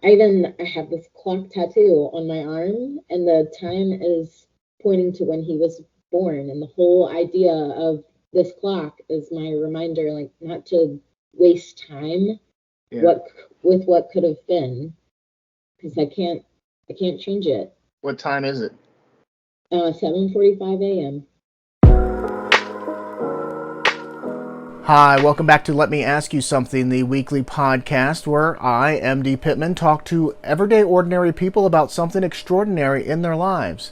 I have this clock tattoo on my arm, and the time is pointing to when he was born. And the whole idea of this clock is my reminder, like not to waste time Yeah. what with what could have been, because I can't change it. What time is it? 7:45 a.m. Hi, welcome back to Let Me Ask You Something, the weekly podcast where I, MD Pittman, talk to everyday ordinary people about something extraordinary in their lives.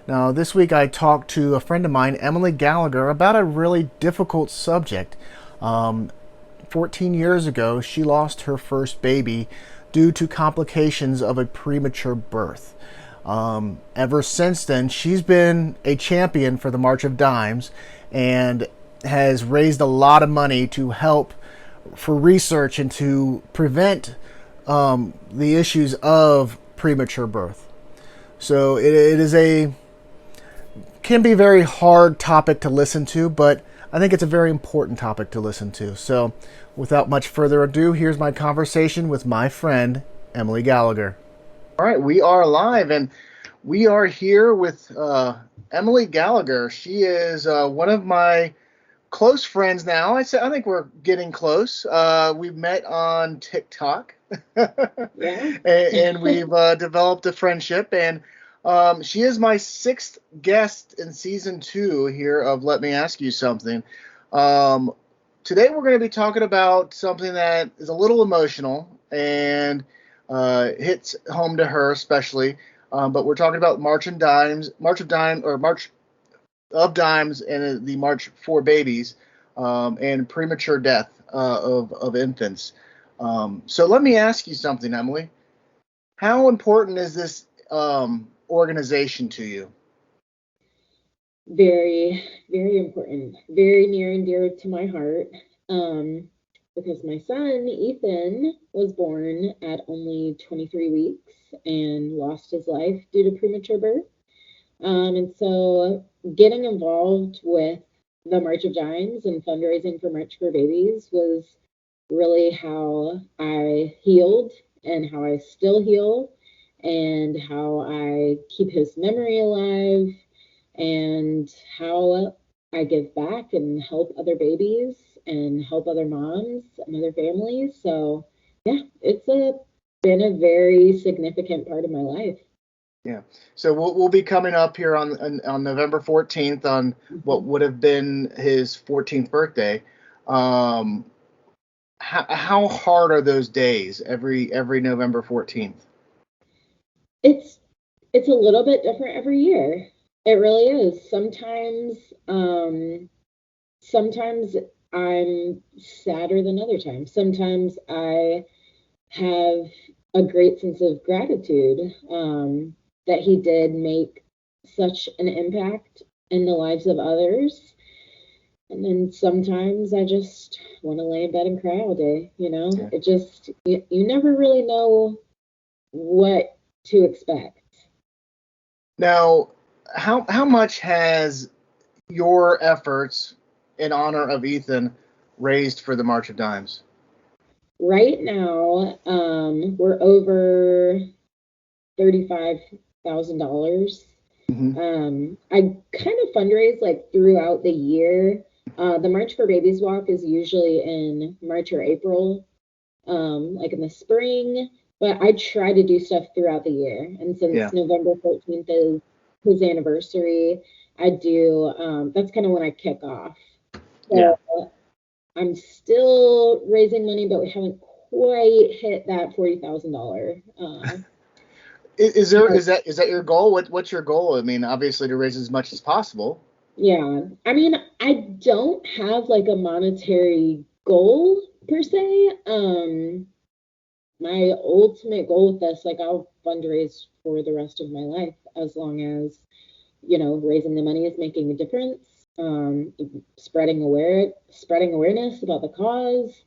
Now, this week I talked to a friend of mine, Emily Gallagher, about a really difficult subject. 14 years ago, she lost her first baby due to complications of a premature birth. Ever since then, she's been a champion for the March of Dimes and has raised a lot of money to help for research and to prevent the issues of premature birth. So it is can be a very hard topic to listen to, but I think it's a very important topic to listen to. So without much further ado, here's my conversation with my friend Emily Gallagher. All right, we are live, and we are here with Emily Gallagher. She is one of my close friends now. I think we're getting close. We've met on TikTok, Yeah. and we've developed a friendship. And she is my sixth guest in season 2 here of Let Me Ask You Something. Um, Today we're going to be talking about something that is a little emotional and hits home to her especially. But we're talking about March of Dimes, and the March for Babies, and premature death of infants. So let me ask you something, Emily. How important is this organization to you? Very, very important, very near and dear to my heart. Um, because my son, Ethan, was born at only 23 weeks and lost his life due to premature birth. And so getting involved with the March of Dimes and fundraising for March for Babies was really how I healed and how I still heal and how I keep his memory alive and how I give back and help other babies and help other moms and other families. So yeah, been a very significant part of my life. Yeah. So we'll be coming up here on November 14th on what Mhm. would have been his 14th birthday. Um, how hard are those days every November 14th? It's it's a little bit different every year. It really is. Sometimes I'm sadder than other times. Sometimes I have a great sense of gratitude that he did make such an impact in the lives of others. And then sometimes I just want to lay in bed and cry all day. Yeah. You never really know what to expect. Now, how much has your efforts in honor of Ethan raised for the March of Dimes? Right now, we're over $35,000. Hmm. I kind of fundraise like throughout the year. The March for Babies walk is usually in March or April, like in the spring, but I try to do stuff throughout the year. And Yeah. since November 14th is his anniversary, that's kind of when I kick off. Yeah. So I'm still raising money, but we haven't quite hit that $40,000 Is there mark. is that your goal? What's your goal? I mean, obviously to raise as much as possible. Yeah. I mean, I don't have like a monetary goal per se. My ultimate goal with this, like I'll fundraise for the rest of my life as long as, raising the money is making a difference. Spreading awareness about the cause.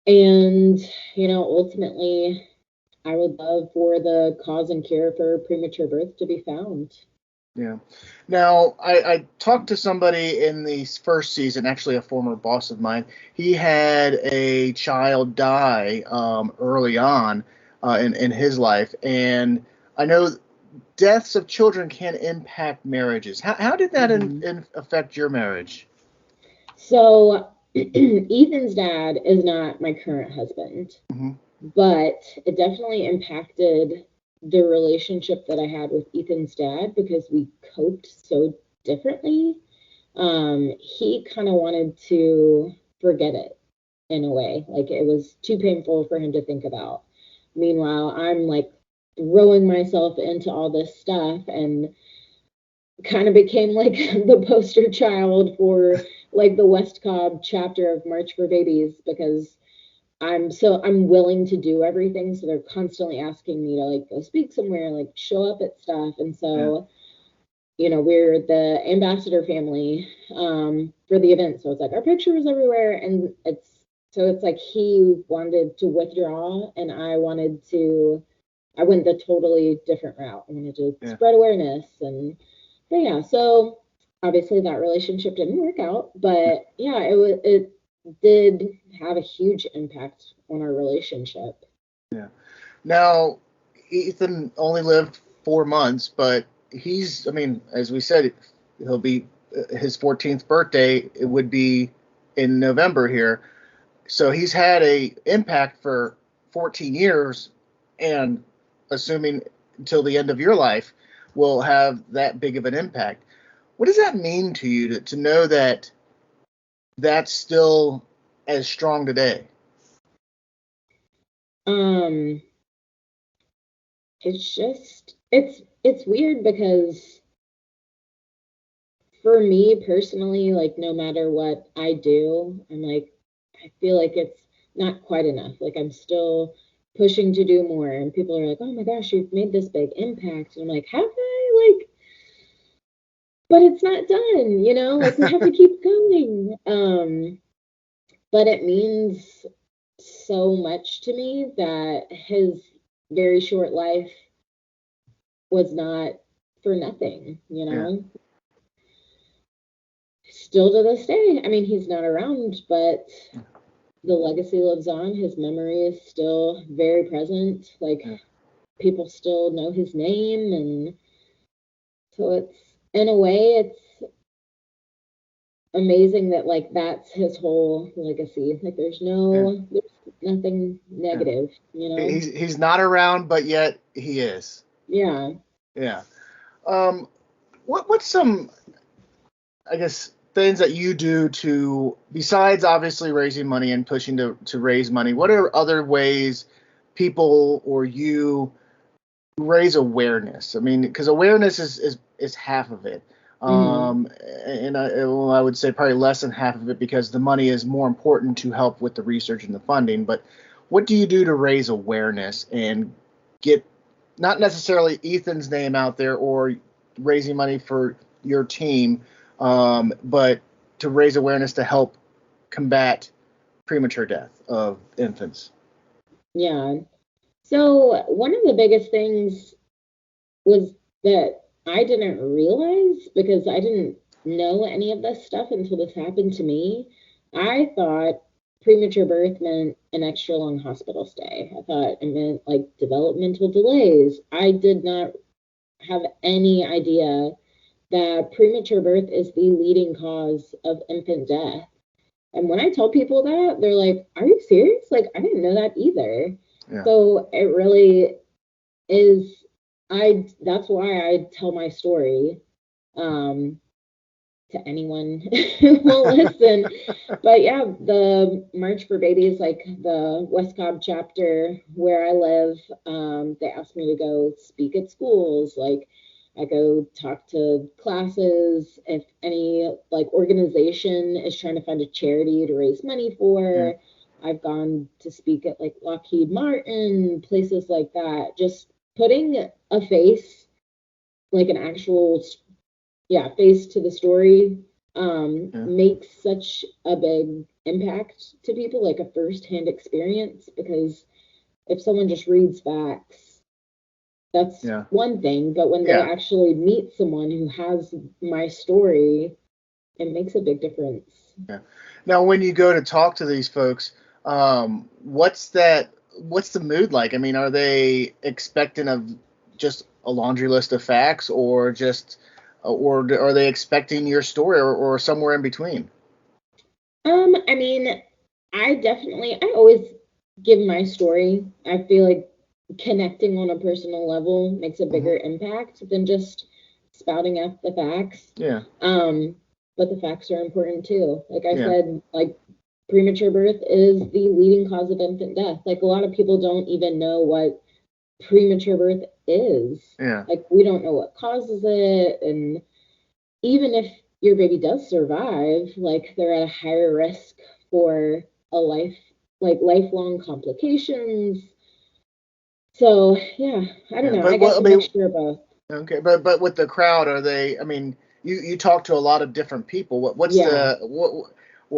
And, ultimately I would love for the cause and cure for premature birth to be found. Yeah. Now, I talked to somebody in the first season, actually a former boss of mine. He had a child die early on. in his life. And I know deaths of children can impact marriages. How did that affect your marriage? So Ethan's dad is not my current husband, but it definitely impacted the relationship that I had with Ethan's dad because we coped so differently. He kind of wanted to forget it in a way. Like, it was too painful for him to think about. Meanwhile, I'm like throwing myself into all this stuff and kind of became like the poster child for like the West Cobb chapter of March for Babies, because I'm willing to do everything. So they're constantly asking me to like go speak somewhere, like show up at stuff. And so, we're the ambassador family for the event. So it's like our picture was everywhere. And it's like he wanted to withdraw and I went the totally different route. I wanted to spread awareness but yeah, so obviously that relationship didn't work out, but yeah, it did have a huge impact on our relationship. Yeah. Now, Ethan only lived 4 months, but as we said, he'll be his 14th birthday. It would be in November here. So he's had a impact for 14 years, and assuming until the end of your life will have that big of an impact. What does that mean to you to know that that's still as strong today? It's weird because for me personally, like no matter what I do, I feel like it's not quite enough. Like I'm still pushing to do more, and people are like, "Oh my gosh, you've made this big impact," and I'm like, "Have I?" Like, but it's not done, like we have to keep going. But it means so much to me that his very short life was not for nothing, Yeah. Still to this day, I mean, he's not around, but the legacy lives on. His memory is still very present. Like, people still know his name, and so in a way, it's amazing that like that's his whole legacy. Like, there's nothing negative, He's not around, but yet he is. Yeah. Yeah. What's some, I guess, things that you do to, besides obviously raising money and pushing to raise money, what are other ways people or you raise awareness? I mean, because awareness is half of it. And I would say probably less than half of it, because the money is more important to help with the research and the funding. But what do you do to raise awareness and get not necessarily Ethan's name out there or raising money for your team, but to raise awareness to help combat premature death of infants? Yeah. So one of the biggest things was that I didn't realize, because I didn't know any of this stuff until this happened to me. I thought premature birth meant an extra long hospital stay. I thought it meant like developmental delays. I did not have any idea that premature birth is the leading cause of infant death. And when I tell people that, they're like, "Are you serious?" Like, I didn't know that either. Yeah. So it really is, that's why I tell my story to anyone who will listen. But yeah, the March for Babies, like the West Cobb chapter where I live, they asked me to go speak at schools. Like, I go talk to classes. If any like organization is trying to find a charity to raise money for, I've gone to speak at like Lockheed Martin, places like that. Just putting a face, like an actual face to the story, makes such a big impact to people, like a first-hand experience. Because if someone just reads facts, that's one thing, but when they actually meet someone who has my story, it makes a big difference. Yeah. Now, when you go to talk to these folks, what's that what's the mood like? I mean, are they expecting of just a laundry list of facts, or just, or are they expecting your story, or somewhere in between? I mean, I always give my story. I feel like connecting on a personal level makes a Hmm. bigger impact than just spouting out the facts. Yeah, Um, but the facts are important too. Like I yeah, said, like premature birth is the leading cause of infant death. Like a lot of people don't even know what premature birth is. yeah. Like we don't know what causes it, and even if your baby does survive, like they're at a higher risk for a lifelong complications. So yeah, I don't Yeah, know. I but what guess I a mean, mixture of both. okay, but with the crowd, are they? I mean, you talk to a lot of different people. What's Yeah, the what?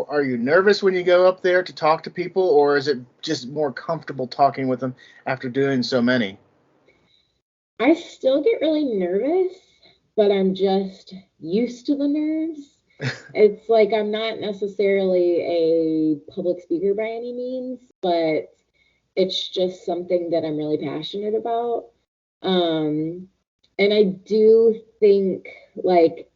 Are you nervous when you go up there to talk to people, or is it just more comfortable talking with them after doing so many? I still get really nervous, but I'm just used to the nerves. It's like I'm not necessarily a public speaker by any means, but it's just something that I'm really passionate about. Um, and I do think like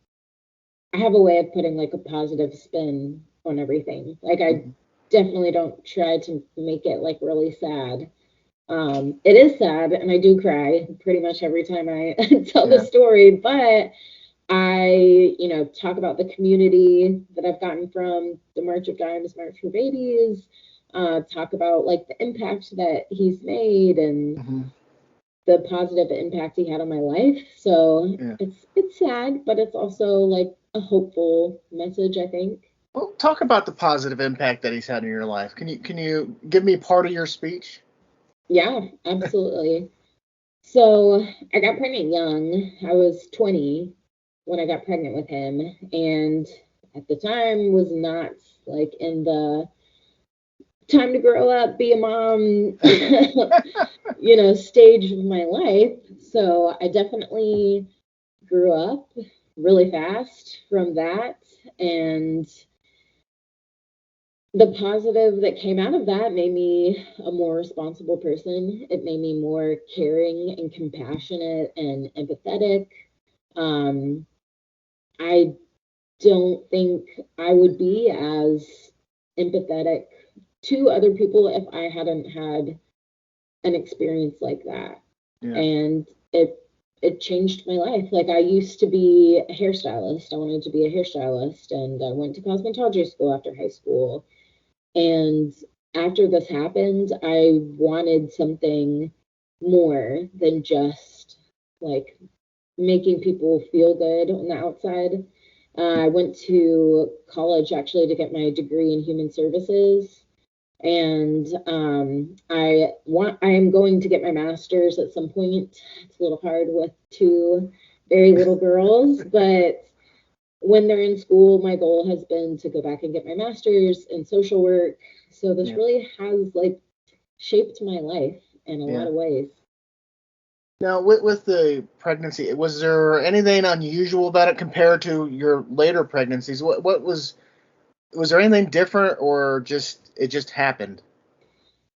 I have a way of putting like a positive spin on everything. Like I Mhm. definitely don't try to make it like really sad. It is sad and I do cry pretty much every time I tell the Yeah, story, but talk about the community that I've gotten from the March of Dimes, March for Babies, talk about like the impact that he's made and hmm, the positive impact he had on my life. So yeah. it's sad, but it's also like a hopeful message, I think. Well, talk about the positive impact that he's had in your life. Can you give me part of your speech? Yeah, absolutely. So I got pregnant young. I was 20 when I got pregnant with him, and at the time was not like in the time to grow up, be a mom, stage of my life. So I definitely grew up really fast from that. And the positive that came out of that made me a more responsible person. It made me more caring and compassionate and empathetic. Um, I don't think I would be as empathetic to other people if I hadn't had an experience like that. Yeah, And it changed my life. Like I used to be a hairstylist. I wanted to be a hairstylist and I went to cosmetology school after high school. And after this happened, I wanted something more than just like making people feel good on the outside. I went to college actually to get my degree in human services, and I am going to get my master's at some point. It's a little hard with two very little girls, but when they're in school, my goal has been to go back and get my master's in social work. So this yeah, really has like shaped my life in a lot yeah. of ways. Now, with the pregnancy, was there anything unusual about it compared to your later pregnancies? What was there anything different, or just it just happened?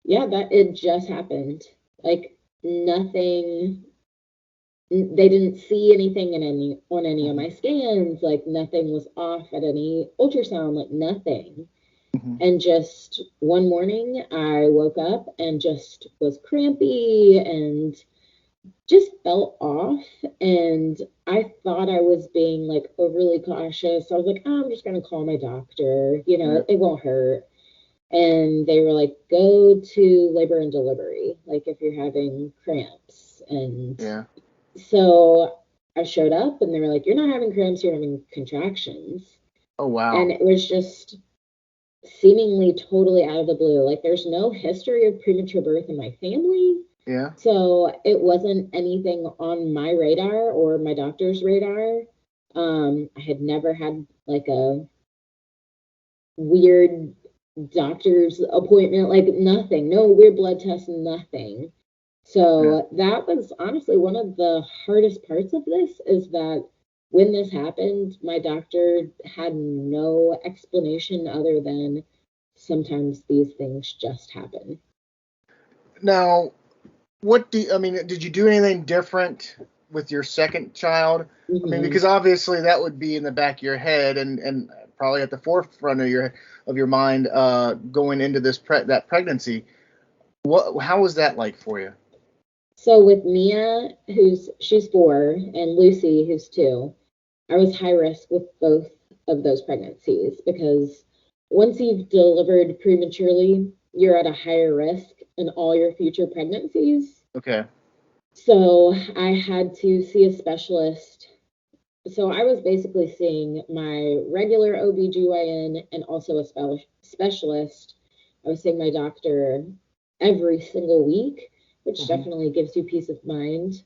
Yeah, that it just happened. Like nothing, they didn't see anything in any on any of Hmm. my scans, like nothing was off at any ultrasound, like nothing. Hmm. And just one morning I woke up and just was crampy and just felt off, and I thought I was being like overly cautious. I was like, oh, I'm just gonna call my doctor, Yeah, it won't hurt. And they were like, go to labor and delivery, like if you're having cramps. And yeah. so I showed up and they were like, you're not having cramps, you're having contractions. Oh And wow. it was just seemingly totally out of the blue. Like there's no history of premature birth in my family. Yeah. So it wasn't anything on my radar or my doctor's radar. I had never had like a weird doctor's appointment, like nothing, no weird blood tests, nothing. Yeah. So that was honestly one of the hardest parts of this is that when this happened, my doctor had no explanation other than sometimes these things just happen. Now, did you do anything different with your second child? I mean, because obviously that would be in the back of your head and probably at the forefront of your mind going into that pregnancy. How was that like for you? So with Mia, she's 4, and Lucy, who's 2, I was high risk with both of those pregnancies because once you've delivered prematurely, you're at a higher risk in all your future pregnancies. Okay. So I had to see a specialist. So I was basically seeing my regular OBGYN and also a specialist. I was seeing my doctor every single week, which definitely gives you peace of mind.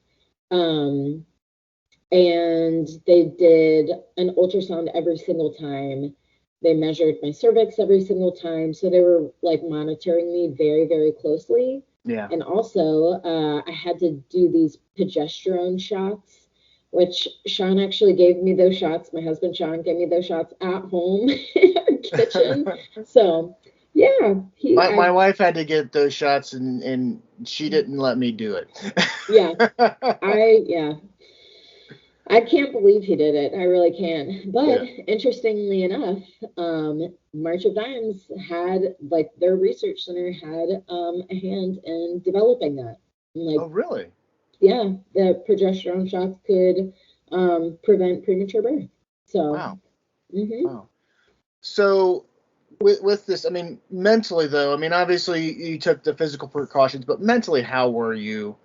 And they did an ultrasound every single time. They measured my cervix every single time. So they were like monitoring me very, very closely. Yeah. And also, I had to do these progesterone shots, which Sean actually gave me those shots. My husband, Sean, gave me those shots at home in our kitchen. So, yeah. My wife had to get those shots, and she didn't let me do it. Yeah. I can't believe he did it. I really can't. But interestingly enough, March of Dimes had, like, their research center had a hand in developing that. Like, oh, really? Yeah, the progesterone shots could prevent premature birth. So, wow. Wow. So, with this, I mean, mentally though, I mean, obviously you took the physical precautions, but mentally, how were you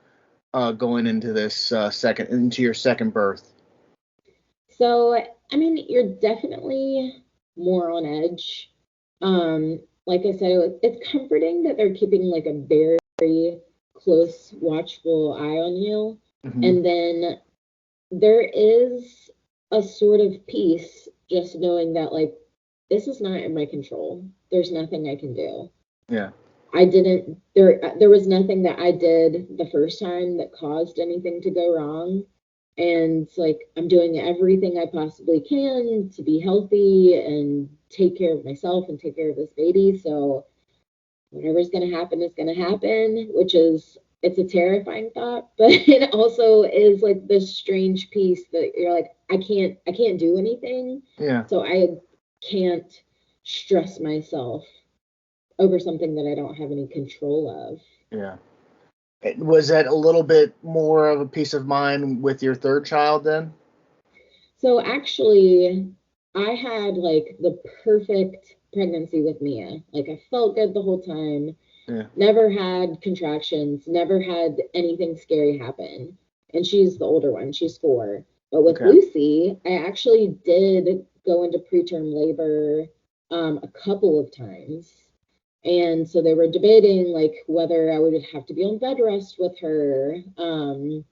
going into this into your second birth? So, I mean, you're definitely more on edge. Like I said, it's comforting that they're keeping like a very close, watchful eye on you. And then there is a sort of peace just knowing that, like, this is not in my control. There's nothing I can do. Yeah. There was nothing that I did the first time that caused anything to go wrong. And like, I'm doing everything I possibly can to be healthy and take care of myself and take care of this baby. So whatever's going to happen is going to happen, it's a terrifying thought, but it also is like this strange piece that you're like, I can't do anything. Yeah. So I can't stress myself over something that I don't have any control of. Yeah. Was that a little bit more of a peace of mind with your third child then? So actually, I had like the perfect pregnancy with Mia. Like, I felt good the whole time. Yeah. Never had contractions, never had anything scary happen. And she's the older one, she's 4. But with Lucy, I actually did go into preterm labor a couple of times. And so they were debating like whether I would have to be on bed rest with her. And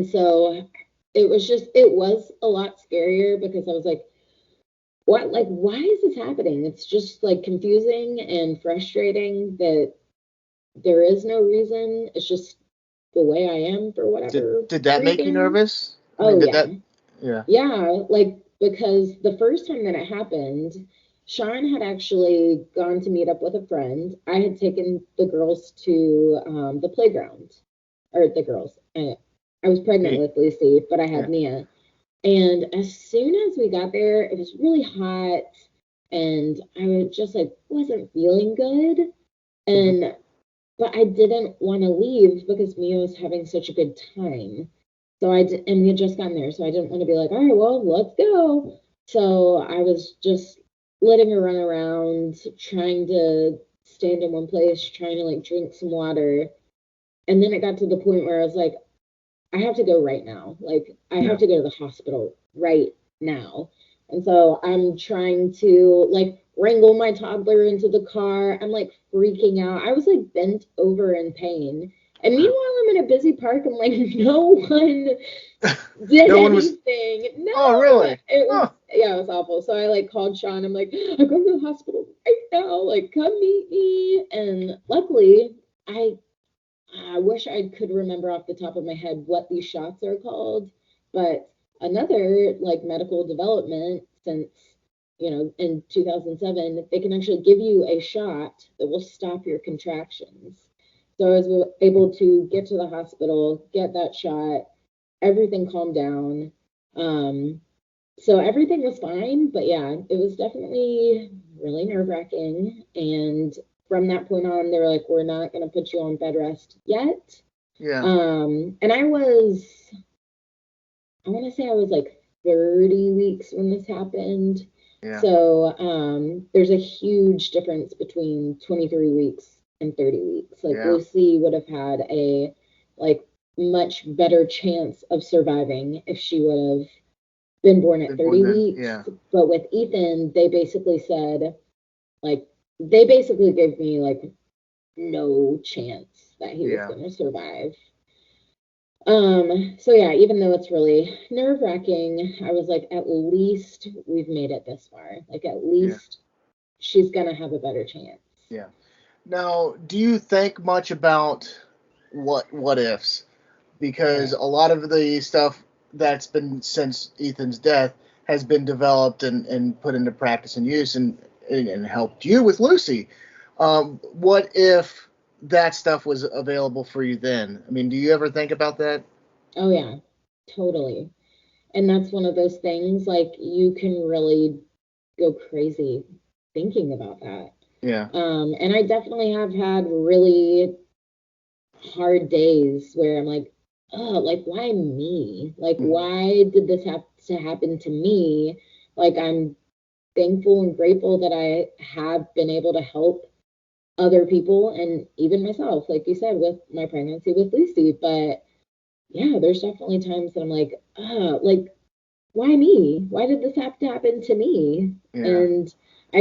so it was a lot scarier because I was like, why is this happening? It's just like confusing and frustrating that there is no reason. It's just the way I am for whatever. Did that make you nervous? Yeah, like, because the first time that it happened, Sean had actually gone to meet up with a friend. I had taken the girls to the playground, or the girls. I was pregnant with Lucy, but I had Mia. And as soon as we got there, it was really hot, and I was just like wasn't feeling good, but I didn't want to leave because Mia was having such a good time. And we had just gotten there, so I didn't want to be like, all right, well, let's go. So I was just letting her run around, trying to stand in one place, trying to like drink some water. And then it got to the point where I was like, I have to go right now. Like, I have to go to the hospital right now. And so I'm trying to like wrangle my toddler into the car. I'm like freaking out. I was like bent over in pain. And meanwhile, I'm in a busy park and like no one did anything. No. Oh, really? Yeah, it was awful. So I like called Sean. I'm like, I'm going to the hospital right now. Like, come meet me. And luckily, I wish I could remember off the top of my head what these shots are called, but another like medical development since, in 2007, they can actually give you a shot that will stop your contractions. So I was able to get to the hospital, get that shot, everything calmed down. So everything was fine, but yeah, it was definitely really nerve-wracking. And from that point on, they were like, we're not going to put you on bed rest yet. Yeah. And I want to say I was like 30 weeks when this happened. Yeah. So there's a huge difference between 23 weeks and 30 weeks. Like Yeah. Lucy would have had a like much better chance of surviving if she would have been born at 30 weeks. Yeah. But with Ethan, they basically said, like, they basically gave me like no chance that he was going to survive. So yeah, even though it's really nerve-wracking, I was like, at least we've made it this far. Like, at least she's gonna have a better chance. Yeah. Now, do you think much about what ifs? Because a lot of the stuff that's been since Ethan's death has been developed and put into practice and use and helped you with Lucy. What if that stuff was available for you then? I mean, do you ever think about that? Oh yeah, totally. And that's one of those things, like, you can really go crazy thinking about that. Yeah. And I definitely have had really hard days where I'm like, oh, like, why me? Like, why did this have to happen to me? Like, I'm thankful and grateful that I have been able to help other people and even myself, like you said, with my pregnancy with Lucy. But yeah, there's definitely times that I'm like, like, why me? Why did this have to happen to me? Yeah. And I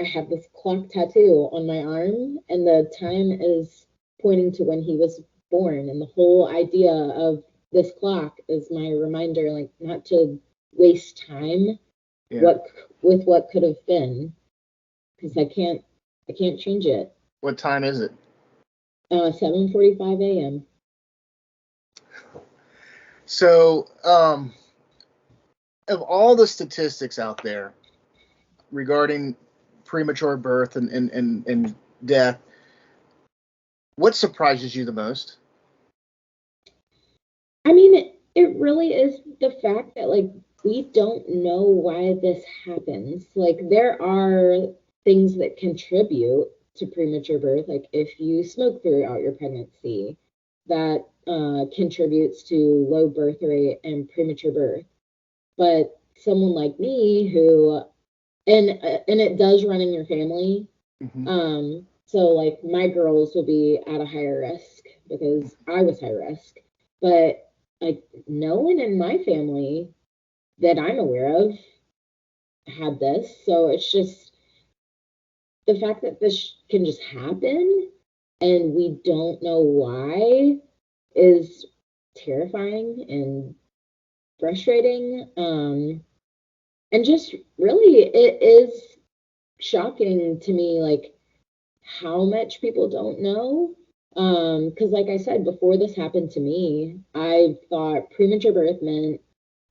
have this clock tattoo on my arm, and the time is pointing to when he was born. And the whole idea of this clock is my reminder, like, not to waste time with what could have been, because I can't change it. What time is it? 7:45 a.m. So, of all the statistics out there regarding premature birth and death, what surprises you the most? I mean, it really is the fact that, like, we don't know why this happens. Like, there are things that contribute to premature birth. Like, if you smoke throughout your pregnancy, that contributes to low birth rate and premature birth. But someone like me who, and it does run in your family. So like my girls will be at a higher risk because I was high risk. But like no one in my family that I'm aware of had this. So it's just the fact that this can just happen and we don't know why is terrifying and frustrating. And just really, it is shocking to me, like, how much people don't know. Because like I said, before this happened to me, I thought premature birth meant,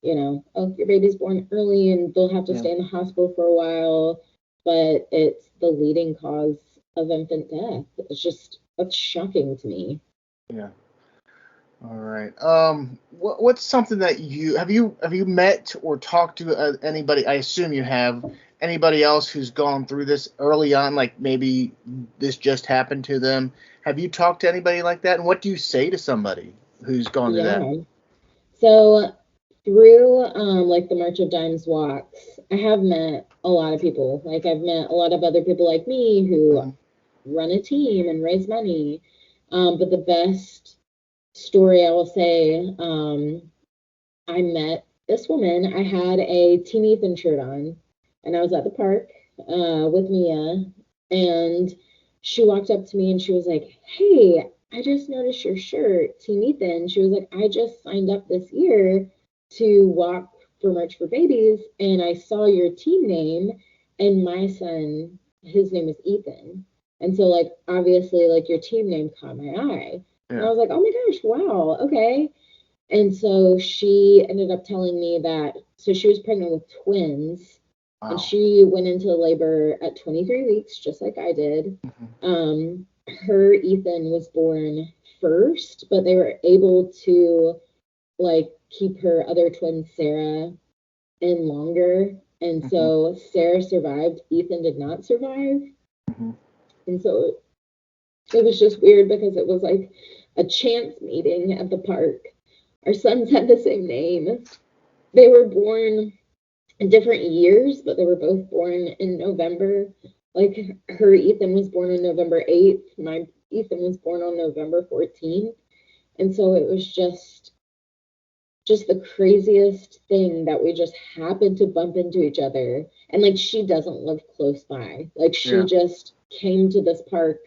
oh, your baby's born early and they'll have to stay in the hospital for a while. But it's the leading cause of infant death. That's shocking to me. Yeah. All right. What's something that have you met or talked to anybody? I assume you have anybody else who's gone through this early on, like maybe this just happened to them. Have you talked to anybody like that? And what do you say to somebody who's gone through that? So through like the March of Dimes walks, I have met a lot of people. Like I've met a lot of other people like me who run a team and raise money. But the best story I will say, I met this woman. I had a Team Ethan shirt on, and I was at the park with Mia, and she walked up to me and she was like, "Hey, I just noticed your shirt, Team Ethan." She was like, "I just signed up this year to walk for March for Babies, and I saw your team name, and my son, his name is Ethan. And so, like, obviously, like, your team name caught my eye." And I was like, "Oh my gosh, wow, okay." And so she ended up telling me that, so she was pregnant with twins. Wow. And she went into labor at 23 weeks, just like I did. her Ethan was born first, but they were able to like keep her other twin Sarah in longer. And Mm-hmm. so Sarah survived, Ethan did not survive. Mm-hmm. And so it was just weird because it was like a chance meeting at the park. Our sons had the same name. They were born in different years, but they were both born in November. Like her Ethan was born on November 8th. My Ethan was born on November 14th. And so it was just the craziest thing that we just happened to bump into each other. And like she doesn't live close by. Like she Yeah. just came to this park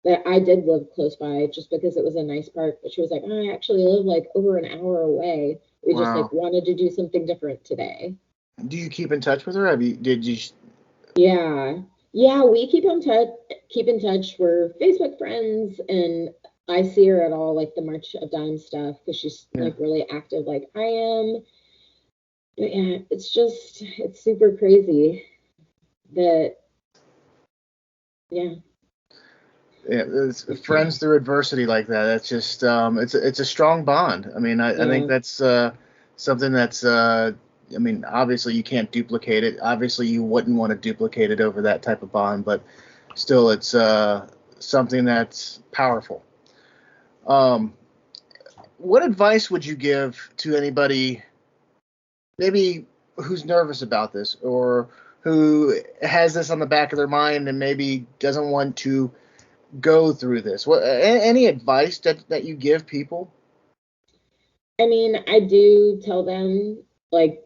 that I did live close by just because it was a nice park. But she was like, oh, I actually live like over an hour away. We just like Wow. wanted to do something different today. Do you keep in touch with her? Did you? Yeah. Yeah, we keep in touch. We're Facebook friends and I see her at all like the March of Dimes stuff because she's Yeah. like really active like I am. But yeah, it's super crazy that yeah. Yeah, it's friends through adversity like that. That's just it's a strong bond. I mean, I think Yeah. that's something that's I mean, obviously you can't duplicate it. Obviously you wouldn't want to duplicate it over that type of bond, but still it's something that's powerful. Um, what advice would you give to anybody maybe who's nervous about this or who has this on the back of their mind and maybe doesn't want to go through this? What any advice that you give people? I mean, I do tell them like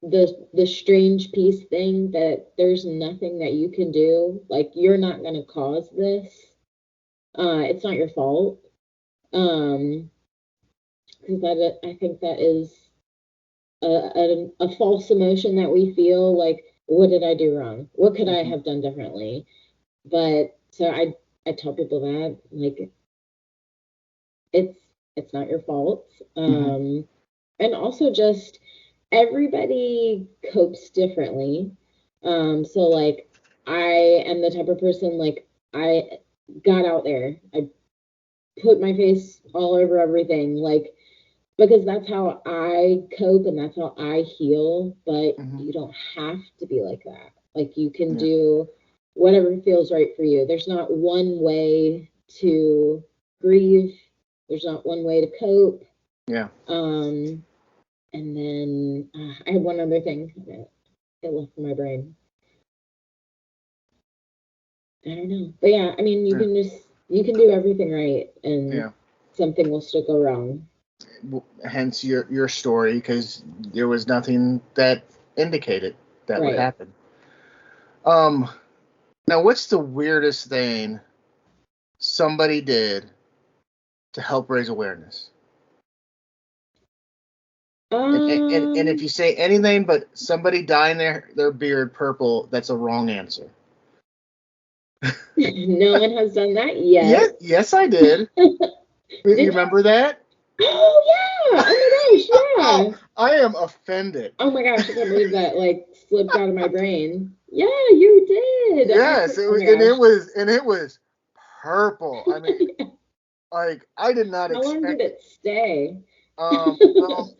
the strange peace thing that there's nothing that you can do. Like you're not gonna cause this. It's not your fault. Um, because that I think that is a false emotion that we feel like what did I do wrong? What could I Hmm. have done differently? But so I tell people that like it's it's not your fault. Hmm. And also just everybody copes differently. So like I am the type of person like I got out there. I put my face all over everything like because that's how I cope and that's how I heal, but Hmm. you don't have to be like that. Like you can Yeah. do whatever feels right for you. There's not one way to grieve. There's not one way to cope. Yeah. Um, and then I have one other thing that it left in my brain. I don't know, but yeah, I mean, Yeah. you can do everything right, and Yeah. something will still go wrong. Hence your story, because there was nothing that indicated that would Right. happen. Um. Now, what's the weirdest thing somebody did to help raise awareness? And if Um, you say anything but somebody dyeing their beard purple, that's a wrong answer. no one has done that Yes, yet. yes, I did. You Did you? remember that? Oh yeah! Oh my gosh, yeah! I am offended. Oh my gosh, I can't believe that like slipped out of my brain. Yeah, you did. Yes, it Oh was, my gosh. and it was purple. I mean, like I did not How long did expect it. it stay? Well,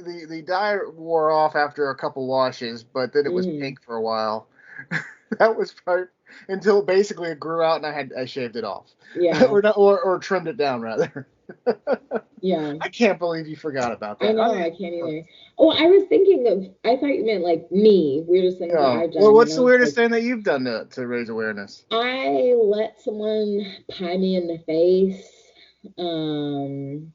the dye wore off after a couple washes, but then it was Hmm. pink for a while. That was probably until basically it grew out and I shaved it off, Yeah, or not, or trimmed it down rather. yeah. I can't believe you forgot about I that. know, I can't either. Oh, I was thinking of, I thought you meant like me, weirdest things that Yeah. I've Well, done. And what's I the was weirdest like, thing that you've done to raise awareness? I let someone pie me in the face. Um,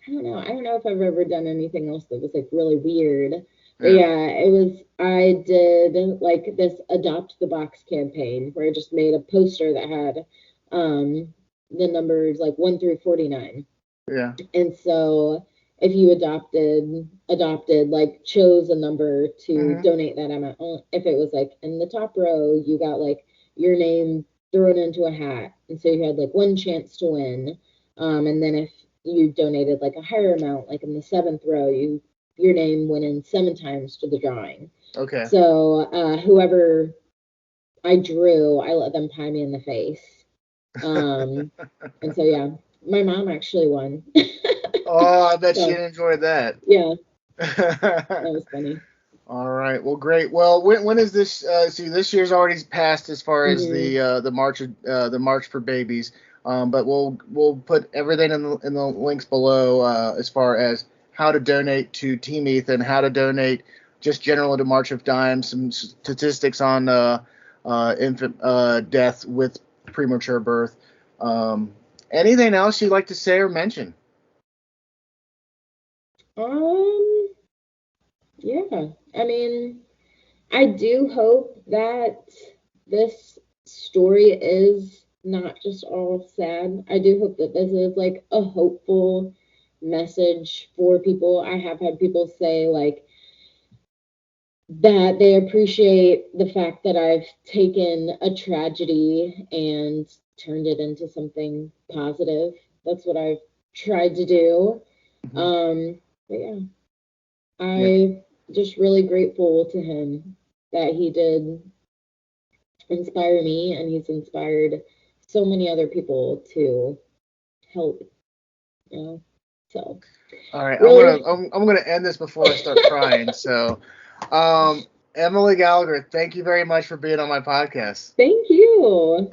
I don't know. I don't know if I've ever done anything else that was like really weird. But Yeah. yeah, it was, I did like this Adopt the Box campaign where I just made a poster that had the numbers like 1 through 49. Yeah. And so if you adopted, like chose a number to Hmm. donate that amount. If it was like in the top row, you got like your name thrown into a hat. And so you had like one chance to win. And then if you donated like a higher amount, like in the seventh row, your name went in 7 times to the drawing. Okay. So whoever I drew, I let them pie me in the face. And so, yeah, my mom actually won. Oh, I bet So, she enjoyed that. yeah, that was funny. All right. Well, great. Well, when is this? See, this year's already passed as far as Hmm. the March for Babies. But we'll put everything in the links below as far as how to donate to Team Ethan, how to donate just generally to March of Dimes, some statistics on infant death with premature birth. Anything else you'd like to say or mention? Um, yeah, I mean, I do hope that this story is not just all sad. I do hope that this is like a hopeful message for people. I have had people say like that they appreciate the fact that I've taken a tragedy and turned it into something positive. That's what I've tried to do. Mhm. But yeah, Yeah. I'm just really grateful to him that he did inspire me and he's inspired so many other people to help, you know. So All right, really, I'm gonna end this before I start crying. So, um, Emily Gallagher, thank you very much for being on my podcast. thank you.